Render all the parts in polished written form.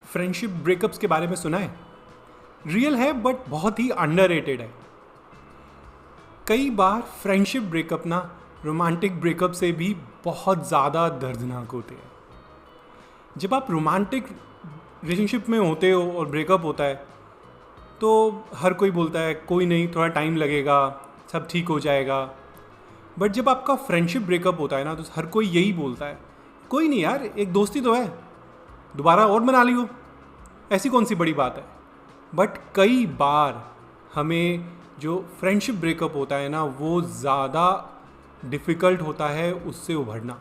Friendship breakups के बारे में सुना है? रियल है बट बहुत ही अंडररेटेड है। कई बार फ्रेंडशिप ब्रेकअप ना रोमांटिक ब्रेकअप से भी बहुत ज़्यादा दर्दनाक होते हैं। जब आप रोमांटिक रिलेशनशिप में होते हो और ब्रेकअप होता है तो हर कोई बोलता है कोई नहीं, थोड़ा टाइम लगेगा, सब ठीक हो जाएगा। बट जब आपका फ्रेंडशिप ब्रेकअप होता है ना तो हर कोई यही बोलता है, कोई नहीं यार, एक दोस्ती तो है, दोबारा और बना लियो, ऐसी कौन सी बड़ी बात है। बट कई बार हमें जो फ्रेंडशिप ब्रेकअप होता है ना वो ज़्यादा डिफ़िकल्ट होता है उससे उभरना।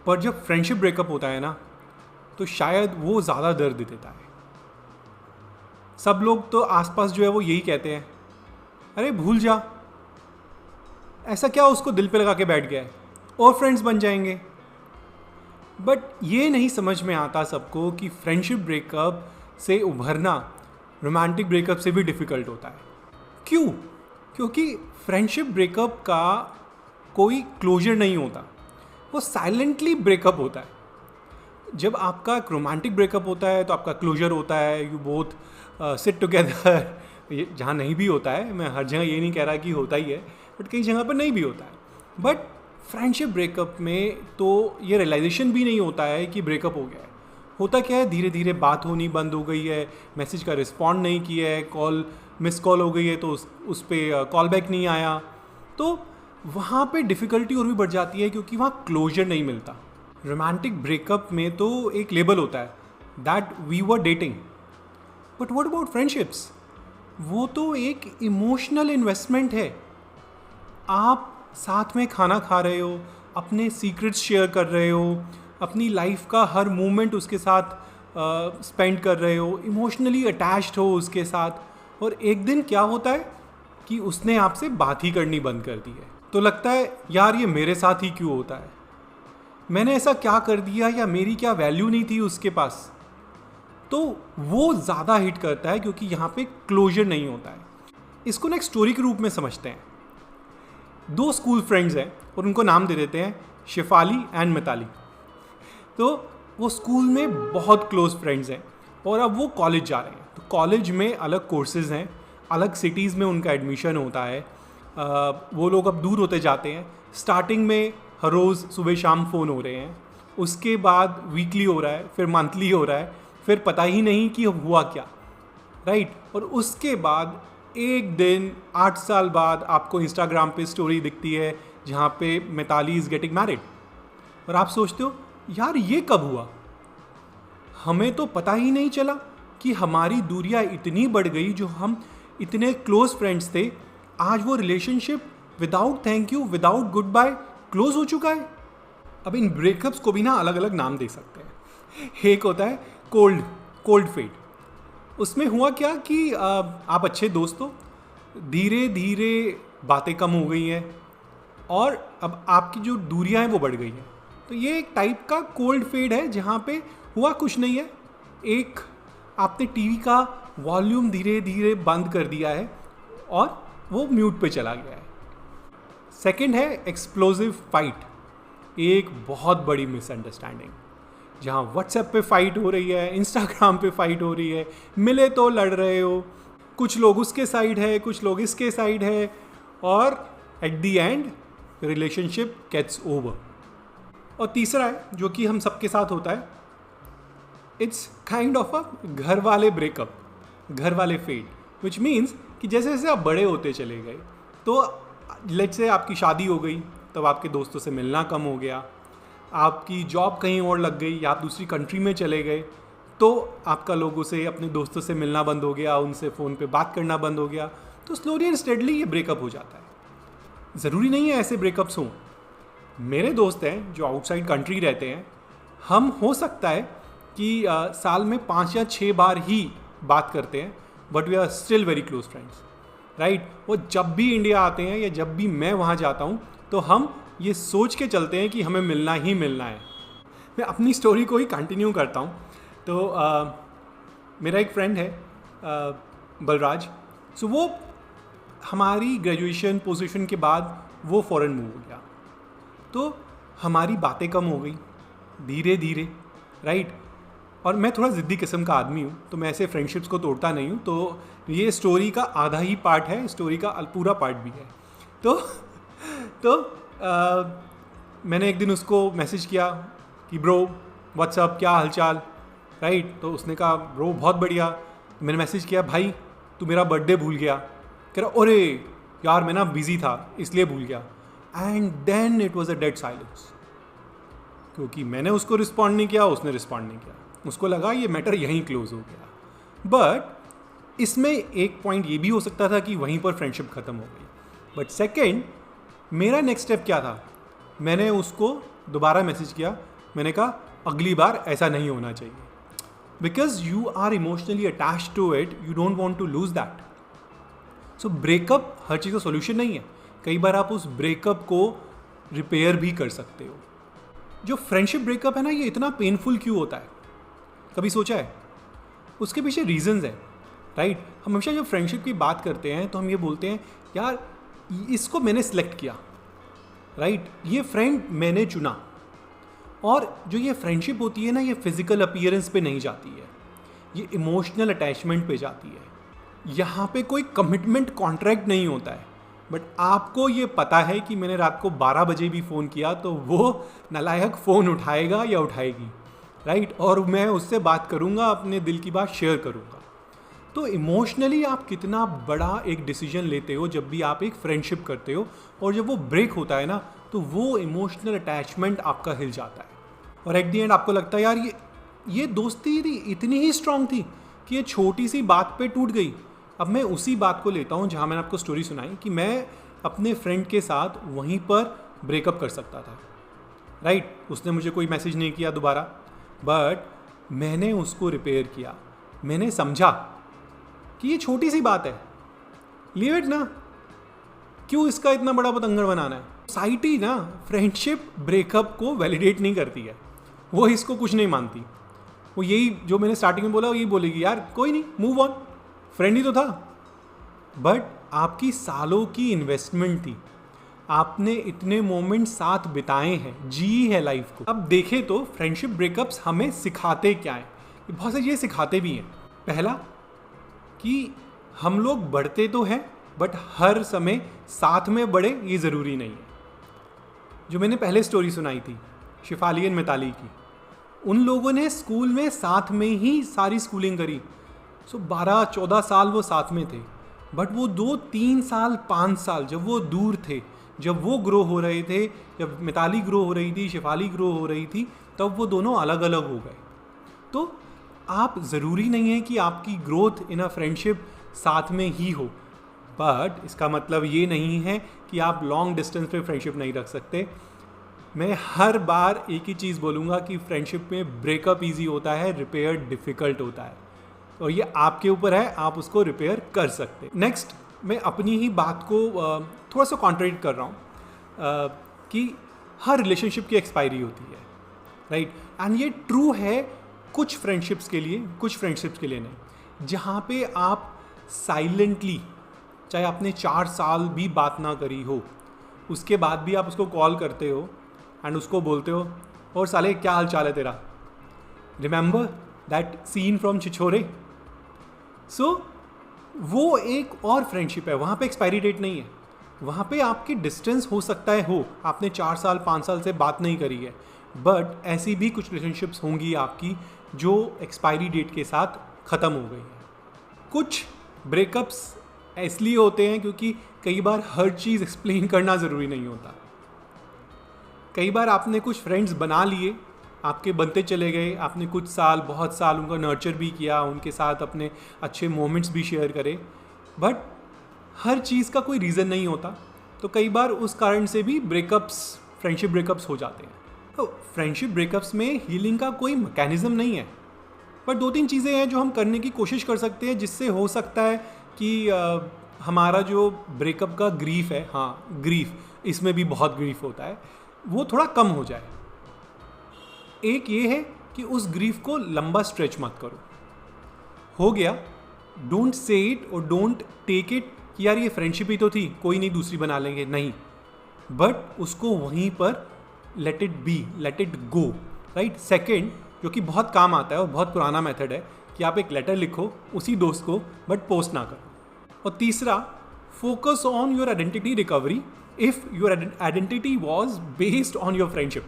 पर जब फ्रेंडशिप ब्रेकअप होता है ना तो शायद वो ज़्यादा दर्द देता है। सब लोग तो आसपास जो है वो यही कहते हैं, अरे भूल जा, ऐसा क्या उसको दिल पे लगा के बैठ गया है, और फ्रेंड्स बन जाएंगे। बट ये नहीं समझ में आता सबको कि फ्रेंडशिप ब्रेकअप से उभरना रोमांटिक ब्रेकअप से भी डिफ़िकल्ट होता है। क्यों? क्योंकि फ्रेंडशिप ब्रेकअप का कोई क्लोजर नहीं होता, वो साइलेंटली ब्रेकअप होता है। जब आपका रोमांटिक ब्रेकअप होता है तो आपका क्लोजर होता है, यू बोथ सिट टुगेदर। ये जहाँ नहीं भी होता है, मैं हर जगह ये नहीं कह रहा कि होता ही है, बट कई जगह पर नहीं भी होता है। बट फ्रेंडशिप ब्रेकअप में तो ये रियलाइजेशन भी नहीं होता है कि ब्रेकअप हो गया है। होता क्या है, धीरे धीरे बात होनी बंद हो गई है, मैसेज का रिस्पॉन्ड नहीं किया है, कॉल मिस कॉल हो गई है तो उस पर कॉल बैक नहीं आया, तो वहाँ पे डिफ़िकल्टी और भी बढ़ जाती है क्योंकि वहाँ क्लोजर नहीं मिलता। रोमांटिक ब्रेकअप में तो एक लेबल होता है that we were dating, but what about friendships? वो तो एक इमोशनल इन्वेस्टमेंट है। आप साथ में खाना खा रहे हो, अपने सीक्रेट्स शेयर कर रहे हो, अपनी लाइफ का हर मोमेंट उसके साथ स्पेंड कर रहे हो, इमोशनली अटैच्ड हो उसके साथ, और एक दिन क्या होता है कि उसने आपसे बात ही करनी बंद कर दी है। तो लगता है यार ये मेरे साथ ही क्यों होता है, मैंने ऐसा क्या कर दिया, या मेरी क्या वैल्यू नहीं थी उसके पास। तो वो ज़्यादा हिट करता है क्योंकि यहाँ पे क्लोजर नहीं होता है। इसको ना एक स्टोरी के रूप में समझते हैं। दो स्कूल फ्रेंड्स हैं और उनको नाम दे देते हैं शेफाली एंड मिताली। तो वो स्कूल में बहुत क्लोज फ्रेंड्स हैं और अब वो कॉलेज जा रहे हैं। तो कॉलेज में अलग कोर्सेज़ हैं, अलग सिटीज़ में उनका एडमिशन होता है। वो लोग अब दूर होते जाते हैं। स्टार्टिंग में हर रोज़ सुबह शाम फ़ोन हो रहे हैं, उसके बाद वीकली हो रहा है, फिर मंथली हो रहा है, फिर पता ही नहीं कि हुआ क्या, राइट। और उसके बाद एक दिन 8 साल बाद आपको इंस्टाग्राम पे स्टोरी दिखती है जहाँ पे मिताली इज़ गेटिंग मैरिड, और आप सोचते हो यार ये कब हुआ, हमें तो पता ही नहीं चला कि हमारी दूरियां इतनी बढ़ गई। जो हम इतने क्लोज फ्रेंड्स थे, आज वो relationship without thank you, without good bye close हो चुका है। अब इन ब्रेकअप्स को भी ना अलग अलग नाम दे सकते हैं। एक होता है कोल्ड फेड। उसमें हुआ क्या कि आप अच्छे दोस्त हो, धीरे धीरे बातें कम हो गई हैं और अब आपकी जो दूरियां हैं वो बढ़ गई हैं। तो ये एक टाइप का कोल्ड फेड है जहाँ पे हुआ कुछ नहीं है, एक आपने टीवी का वॉल्यूम धीरे धीरे बंद कर दिया है और वो म्यूट पे चला गया है। सेकंड है एक्सप्लोसिव फाइट, एक बहुत बड़ी मिसअंडरस्टैंडिंग जहाँ व्हाट्सएप पे फाइट हो रही है, इंस्टाग्राम पे फाइट हो रही है, मिले तो लड़ रहे हो, कुछ लोग उसके साइड है, कुछ लोग इसके साइड है, और at the end relationship gets over. और तीसरा है जो कि हम सबके साथ होता है, इट्स काइंड ऑफ अ घर वाले ब्रेकअप, घर वाले फेड, विच मीन्स कि जैसे जैसे आप बड़े होते चले गए, तो लेट्स से आपकी शादी हो गई, तब आपके दोस्तों से मिलना कम हो गया, आपकी जॉब कहीं और लग गई या आप दूसरी कंट्री में चले गए, तो आपका लोगों से, अपने दोस्तों से मिलना बंद हो गया, उनसे फ़ोन पे बात करना बंद हो गया। तो स्लोली एंड स्टेडली ये ब्रेकअप हो जाता है। ज़रूरी नहीं है ऐसे ब्रेकअप्स हों। मेरे दोस्त हैं जो आउटसाइड कंट्री रहते हैं, हम हो सकता है कि साल में 5 या 6 बार ही बात करते हैं, but we are still very close friends, right. वो जब भी इंडिया आते हैं या जब भी मैं वहाँ जाता हूँ तो हम ये सोच के चलते हैं कि हमें मिलना ही मिलना है। मैं अपनी स्टोरी को ही कंटिन्यू करता हूँ। तो मेरा एक फ्रेंड है बलराज। सो वो हमारी ग्रेजुएशन पोजीशन के बाद वो फ़ॉरेन मूव हो गया, तो हमारी बातें कम हो गई धीरे धीरे, राइट। और मैं थोड़ा ज़िद्दी किस्म का आदमी हूँ, तो मैं ऐसे फ्रेंडशिप्स को तोड़ता नहीं हूँ। तो ये स्टोरी का आधा ही पार्ट है, स्टोरी का पूरा पार्ट भी है। तो मैंने एक दिन उसको मैसेज किया कि ब्रो व्हाट्सअप, क्या हालचाल, राइट। तो उसने कहा ब्रो बहुत बढ़िया। मैंने मैसेज किया भाई तू मेरा बर्थडे भूल गया। कह रहा अरे यार मैं ना बिज़ी था इसलिए भूल गया। And then it was a dead silence, क्योंकि मैंने उसको रिस्पॉन्ड नहीं किया, उसने रिस्पॉन्ड नहीं किया। उसको लगा ये मैटर यहीं क्लोज हो गया। बट इसमें एक पॉइंट ये भी हो सकता था कि वहीं पर फ्रेंडशिप ख़त्म हो गई। बट सेकेंड, मेरा नेक्स्ट स्टेप क्या था, मैंने उसको दोबारा मैसेज किया। मैंने कहा अगली बार ऐसा नहीं होना चाहिए, because you are emotionally attached to it, you don't want to lose that. So breakup हर चीज़ का सोल्यूशन नहीं है। कई बार आप उस ब्रेकअप को रिपेयर भी कर सकते हो। जो फ्रेंडशिप ब्रेकअप है ना, ये इतना पेनफुल क्यों होता है, कभी सोचा है? उसके पीछे रीजंस है, राइट। हम हमेशा जब फ्रेंडशिप की बात करते हैं तो हम ये बोलते हैं यार इसको मैंने सेलेक्ट किया, राइट, ये फ्रेंड मैंने चुना। और जो ये फ्रेंडशिप होती है ना, ये फिजिकल अपीयरेंस पे नहीं जाती है, ये इमोशनल अटैचमेंट पे जाती है। यहाँ पे कोई कमिटमेंट कॉन्ट्रैक्ट नहीं होता है। बट आपको ये पता है कि मैंने रात को 12 बजे भी फ़ोन किया तो वो नालायक फ़ोन उठाएगा या उठाएगी, राइट, और मैं उससे बात करूँगा, अपने दिल की बात शेयर करूँगा। तो इमोशनली आप कितना बड़ा एक डिसीजन लेते हो जब भी आप एक फ्रेंडशिप करते हो, और जब वो ब्रेक होता है ना, तो वो इमोशनल अटैचमेंट आपका हिल जाता है। और एट दी एंड आपको लगता है यार ये दोस्ती इतनी ही स्ट्रांग थी कि ये छोटी सी बात पे टूट गई। अब मैं उसी बात को लेता हूँ जहाँ मैंने आपको स्टोरी सुनाई कि मैं अपने फ्रेंड के साथ वहीं पर ब्रेकअप कर सकता था, राइट। उसने मुझे कोई मैसेज नहीं किया दोबारा, बट मैंने उसको रिपेयर किया। मैंने समझा कि ये छोटी सी बात है, लीव इट ना, क्यों इसका इतना बड़ा पतंगड़ बनाना है। सोसाइटी ना फ्रेंडशिप ब्रेकअप को वैलिडेट नहीं करती है, वो इसको कुछ नहीं मानती। वो यही जो मैंने स्टार्टिंग में बोला, वो यही बोलेगी यार कोई नहीं, मूव ऑन, फ्रेंड ही तो था। बट आपकी सालों की इन्वेस्टमेंट थी, आपने इतने मोमेंट साथ बिताए हैं, जी है लाइफ को। अब देखें तो फ्रेंडशिप ब्रेकअप्स हमें सिखाते क्या है, बहुत से ये सिखाते भी हैं। पहला कि हम लोग बढ़ते तो हैं, बट हर समय साथ में बढ़े ये ज़रूरी नहीं है। जो मैंने पहले स्टोरी सुनाई थी शिफाली एंड मिताली की, उन लोगों ने स्कूल में साथ में ही सारी स्कूलिंग करी। 12-14 साल वो साथ में थे, बट वो 2-3 साल 5 साल जब वो दूर थे, जब वो ग्रो हो रहे थे, जब मिताली ग्रो हो रही थी, शिफाली ग्रो हो रही थी, तब वो दोनों अलग अलग हो गए। तो आप ज़रूरी नहीं है कि आपकी ग्रोथ इन अ फ्रेंडशिप साथ में ही हो, बट इसका मतलब ये नहीं है कि आप लॉन्ग डिस्टेंस पे फ्रेंडशिप नहीं रख सकते। मैं हर बार एक ही चीज़ बोलूँगा कि फ्रेंडशिप में ब्रेकअप ईजी होता है, रिपेयर डिफ़िकल्ट होता है, और ये आपके ऊपर है, आप उसको रिपेयर कर सकते। नेक्स्ट, मैं अपनी ही बात को थोड़ा सा कॉन्ट्रडिक्ट कर रहा हूँ कि हर रिलेशनशिप की एक्सपायरी होती है, राइट। एंड ये ट्रू है कुछ फ्रेंडशिप्स के लिए, कुछ फ्रेंडशिप्स के लिए नहीं। जहाँ पे आप साइलेंटली, चाहे आपने 4 साल भी बात ना करी हो, उसके बाद भी आप उसको कॉल करते हो एंड उसको बोलते हो और साले क्या हाल चाल है तेरा, रिमेंबर दैट सीन फ्रॉम छिछोरे। सो वो एक और फ्रेंडशिप है, वहाँ पे एक्सपायरी डेट नहीं है। वहाँ पे आपकी डिस्टेंस हो सकता है हो, आपने 4 साल 5 साल से बात नहीं करी है, बट ऐसी भी कुछ रिलेशनशिप्स होंगी आपकी जो एक्सपायरी डेट के साथ ख़त्म हो गई है। कुछ ब्रेकअप्स इसलिए होते हैं क्योंकि कई बार हर चीज़ एक्सप्लेन करना ज़रूरी नहीं होता। कई बार आपने कुछ फ्रेंड्स बना लिए, आपके बनते चले गए, आपने कुछ साल, बहुत साल उनका नर्चर भी किया, उनके साथ अपने अच्छे मोमेंट्स भी शेयर करे, बट हर चीज़ का कोई रीज़न नहीं होता। तो कई बार उस कारण से भी ब्रेकअप्स, फ्रेंडशिप ब्रेकअप्स हो जाते हैं। तो फ्रेंडशिप ब्रेकअप्स में हीलिंग का कोई मैकेनिज़्म नहीं है, बट 2-3 चीज़ें हैं जो हम करने की कोशिश कर सकते हैं, जिससे हो सकता है कि हमारा जो ब्रेकअप का ग्रीफ है, हाँ ग्रीफ, इसमें भी बहुत ग्रीफ होता है, वो थोड़ा कम हो जाए। एक ये है कि उस ग्रीफ को लंबा स्ट्रेच मत करो। हो गया, डोंट से इट और डोंट टेक इट कि यार ये फ्रेंडशिप ही तो थी, कोई नहीं दूसरी बना लेंगे, नहीं, बट उसको वहीं पर let it be, let it go, right. Second, जो कि बहुत काम आता है और बहुत पुराना मेथड है कि आप एक लेटर लिखो उसी दोस्त को बट पोस्ट ना करो। और तीसरा, focus on your identity recovery if your identity was based on your friendship.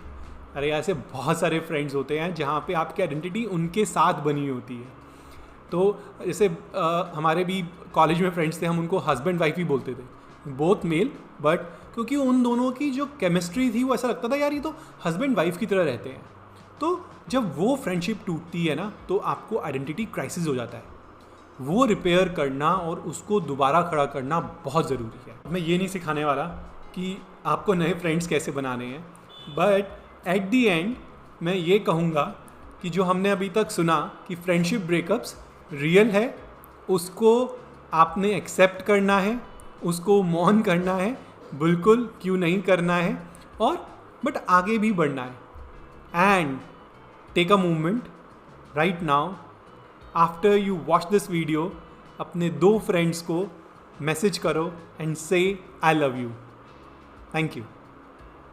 अरे ऐसे बहुत सारे फ्रेंड्स होते हैं जहाँ पे आपकी आइडेंटिटी उनके साथ बनी होती है। तो जैसे हमारे भी कॉलेज में फ्रेंड्स थे, हम उनको हस्बैंड वाइफ ही बोलते थे, बोथ मेल, बट क्योंकि उन दोनों की जो केमिस्ट्री थी वो ऐसा लगता था यार ये तो हस्बैंड वाइफ की तरह रहते हैं। तो जब वो फ्रेंडशिप टूटती है ना तो आपको आइडेंटिटी क्राइसिस हो जाता है। वो रिपेयर करना और उसको दोबारा खड़ा करना बहुत ज़रूरी है। मैं ये नहीं सिखाने वाला कि आपको नए फ्रेंड्स कैसे बनाने हैं, बट एट दी एंड मैं ये कहूँगा कि जो हमने अभी तक सुना कि फ्रेंडशिप ब्रेकअप्स रियल है, उसको आपने एक्सेप्ट करना है, उसको मौन करना है, बिल्कुल क्यों नहीं करना है, और बट आगे भी बढ़ना है। And take a movement right now after you watch this video, अपने 2 फ्रेंड्स को मैसेज करो and say I love you. Thank you.